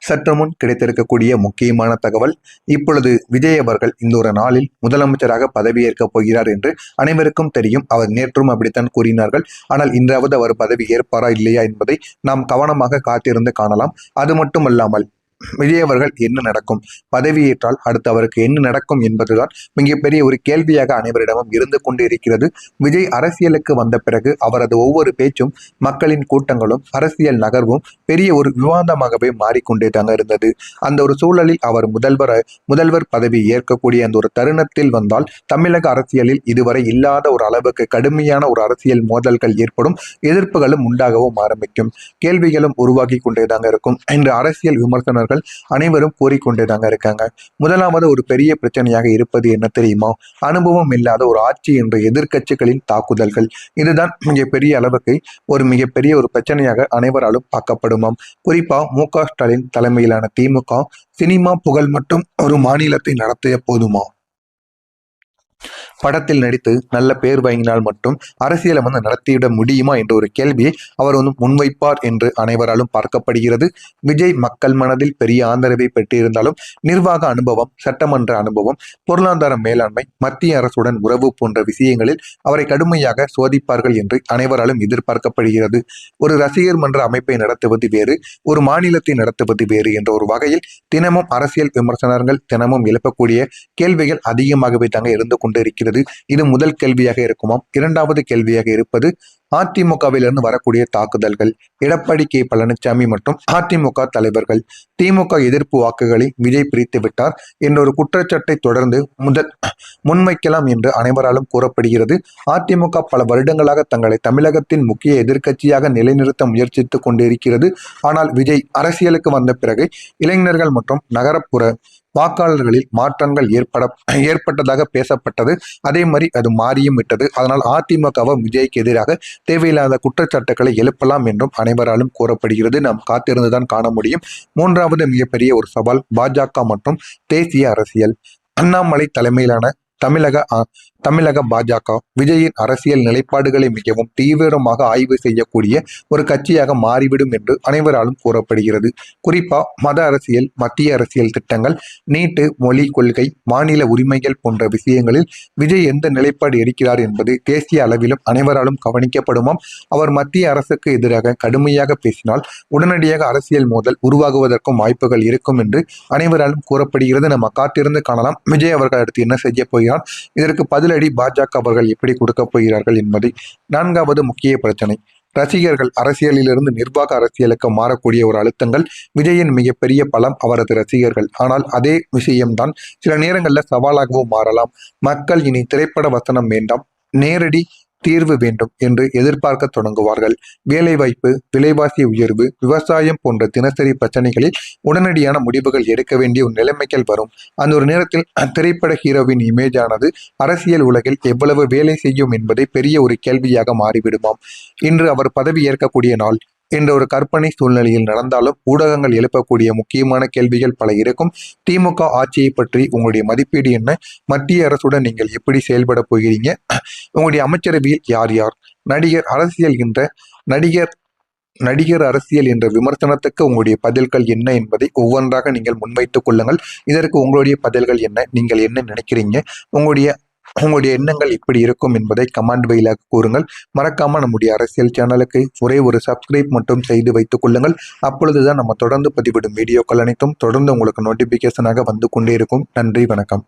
சற்று முன் கிடைத்திருக்கக்கூடிய முக்கியமான தகவல். இப்பொழுது விஜய் அவர்கள் இந்த ஒரு நாளில் முதலமைச்சராக பதவியேற்கப் போகிறார் என்று அனைவருக்கும் தெரியும். அவர் நேற்றும் அப்படித்தான் கூறினார்கள். ஆனால் இன்றாவது அவர் பதவி ஏற்பாரா இல்லையா என்பதை நாம் கவனமாக காத்திருந்து காணலாம். அது மட்டுமல்லாமல் விஜய் அவர்கள் என்ன நடக்கும், பதவியேற்றால் அடுத்து அவருக்கு என்ன நடக்கும் என்பதுதான் மிகப்பெரிய ஒரு கேள்வியாக அனைவரிடமும் இருந்து கொண்டு இருக்கிறது. விஜய் அரசியலுக்கு வந்த பிறகு அவரது ஒவ்வொரு பேச்சும் மக்களின் கூட்டங்களும் அரசியல் நகர்வும் பெரிய ஒரு விவாதமாகவே மாறிக்கொண்டே தாங்க இருந்தது. அந்த ஒரு சூழலில் அவர் முதல்வர் பதவி ஏற்கக்கூடிய அந்த ஒரு தருணத்தில் வந்தால் தமிழக அரசியலில் இதுவரை இல்லாத ஒரு அளவுக்கு கடுமையான ஒரு அரசியல் மோதல்கள் ஏற்படும், எதிர்ப்புகளும் உண்டாகவும் ஆரம்பிக்கும், கேள்விகளும் உருவாகி கொண்டே தாங்க இருக்கும் என்று அரசியல் விமர்சனர்கள் அனைவரும் கூறிக்கொண்டேதாங்க இருக்காங்க. முதலாவது ஒரு பெரிய பிரச்சனையாக இருப்பது என்ன தெரியுமா? அனுபவம் இல்லாத ஒரு ஆட்சி என்ற எதிர்க்கட்சிகளின் தாக்குதல்கள். இதுதான் மிகப்பெரிய அளவுக்கு மிகப்பெரிய ஒரு பிரச்சனையாக அனைவராலும் பார்க்கப்படுமாம். குறிப்பா மு.க. ஸ்டாலின் தலைமையிலான திமுக சினிமா புகழ் மட்டும் ஒரு மாநிலத்தை நடத்திய போதுமா, படத்தில் நடித்து நல்ல பேர் வாங்கினால் மட்டும் அரசியலை நடத்திவிட முடியுமா என்ற ஒரு கேள்வியை அவர் முன்வைப்பார் என்று அனைவராலும் பார்க்கப்படுகிறது. விஜய் மக்கள் மனதில் பெரிய ஆதரவை பெற்றிருந்தாலும் நிர்வாக அனுபவம், சட்டமன்ற அனுபவம், பொருளாதார மேலாண்மை, மத்திய அரசுடன் உறவு போன்ற விஷயங்களில் அவரை கடுமையாக சோதிப்பார்கள் என்று அனைவராலும் எதிர்பார்க்கப்படுகிறது. ஒரு ரசிகர் மன்ற அமைப்பை நடத்துவது வேறு, ஒரு மாநிலத்தை நடத்துவது வேறு என்ற ஒரு வகையில் தினமும் அரசியல் விமர்சனங்கள் தினமும் எழுப்பக்கூடிய கேள்விகள் அதிகமாகவே தாங்க இருந்து கொண்டிருக்கிறது. இது முதல் கேள்வியாக இருக்குமாம். இரண்டாவது கேள்வியாக இருப்பது அதிமுகவிலிருந்து வரக்கூடிய தாக்குதல்கள். எடப்பாடி கே பழனிசாமி மற்றும் அதிமுக தலைவர்கள் திமுக எதிர்ப்பு வாக்குகளை விஜய் பிரித்து விட்டார் என்ற ஒரு குற்றச்சாட்டை தொடர்ந்து முன்வைக்கலாம் என்று அனைவராலும் கூறப்படுகிறது. அதிமுக பல வருடங்களாக தங்களை தமிழகத்தின் முக்கிய எதிர்க்கட்சியாக நிலைநிறுத்த முயற்சித்துக் கொண்டிருக்கிறது. ஆனால் விஜய் அரசியலுக்கு வந்த பிறகு இளைஞர்கள் மற்றும் நகரப்புற வாக்காளர்களில் மாற்றங்கள் ஏற்பட்டதாக பேசப்பட்டது. அதே மாதிரி அது மாறியும் விட்டது. அதனால் அதிமுகவை விஜய்க்கு எதிராக தேவையில்லாத குற்றச்சாட்டுகளை எழுப்பலாம் என்றும் அனைவராலும் கூறப்படுகிறது. நாம் காத்திருந்துதான் காண முடியும். மூன்றாவது மிகப்பெரிய ஒரு சவால் பாஜக மற்றும் தேசிய அரசியல். அண்ணாமலை தலைமையிலான தமிழக பாஜக விஜயின் அரசியல் நிலைப்பாடுகளை மிகவும் தீவிரமாக ஆய்வு செய்யக்கூடிய ஒரு கட்சியாக மாறிவிடும் என்று அனைவராலும் கூறப்படுகிறது. குறிப்பா மத அரசியல், மத்திய அரசியல் திட்டங்கள், நீட்டு, மொழி கொள்கை, மாநில உரிமைகள் போன்ற விஷயங்களில் விஜய் எந்த நிலைப்பாடு எடுக்கிறார் என்பது தேசிய அளவிலும் அனைவராலும் கவனிக்கப்படுமாம். அவர் மத்திய அரசுக்கு எதிராக கடுமையாக பேசினால் உடனடியாக அரசியல் மோதல் உருவாகுவதற்கும் வாய்ப்புகள் இருக்கும் என்று அனைவராலும் கூறப்படுகிறது. நம்ம காத்திருந்து காணலாம் விஜய் அவர்கள் அடுத்து என்ன செய்ய போகிறார், இதற்கு பதிலடி பாஜக அவர்கள் எப்படி கொடுக்க போகிறார்கள் என்பதை. நான்காவது முக்கிய பிரச்சனை, ரசிகர்கள் அரசியலிலிருந்து நிர்வாக அரசியலுக்கு மாறக்கூடிய ஒரு அழுத்தங்கள். விஜயின் மிகப்பெரிய பலம் அவரது ரசிகர்கள். ஆனால் அதே விஷயம்தான் சில நேரங்களில் சவாலாகவும் மாறலாம். மக்கள் இனி திரைப்பட வசனம் வேண்டாம், நேரடி தீர்வு வேண்டும் என்று எதிர்பார்க்க தொடங்குவார்கள். வேலைவாய்ப்பு, விலைவாசி உயர்வு, விவசாயம் போன்ற தினசரி பிரச்சனைகளில் உடனடியான முடிவுகள் எடுக்க வேண்டிய ஒரு நிலைமைகள் வரும். அந்த ஒரு நேரத்தில் திரைப்பட ஹீரோவின் இமேஜானது அரசியல் உலகில் எவ்வளவு வேலை செய்யும் என்பதை பெரிய ஒரு கேள்வியாக மாறிவிடுமாம். இன்று அவர் பதவி ஏற்கக்கூடிய நாள் என்ற ஒரு கற்பனை சூழ்நிலையில் நடந்தாலும் ஊடகங்கள் எழுப்பக்கூடிய முக்கியமான கேள்விகள் பல இருக்கும். திமுக ஆட்சியை பற்றி உங்களுடைய மதிப்பீடு என்ன? மத்திய அரசுடன் நீங்கள் எப்படி செயல்பட போகிறீங்க? உங்களுடைய அமைச்சரவையில் யார் யார்? நடிகர் அரசியல் என்ற விமர்சனத்துக்கு உங்களுடைய பதில்கள் என்ன என்பதை ஒவ்வொன்றாக நீங்கள் முன்வைத்துக் கொள்ளுங்கள். இதற்கு உங்களுடைய பதில்கள் என்ன? நீங்கள் என்ன நினைக்கிறீங்க? உங்களுடைய எண்ணங்கள் எப்படி இருக்கும் என்பதை கமெண்ட் வழியாக கூறுங்கள். மறக்காம நம்முடைய அரசியல் சேனலுக்கு ஒரே ஒரு சப்ஸ்கிரைப் மட்டும் செய்து வைத்துக் கொள்ளுங்கள். அப்பொழுதுதான் நம்ம தொடர்ந்து பதிவிடும் வீடியோக்கள் அனைத்தும் தொடர்ந்து உங்களுக்கு நோட்டிபிகேஷனாக வந்து கொண்டே இருக்கும். நன்றி, வணக்கம்.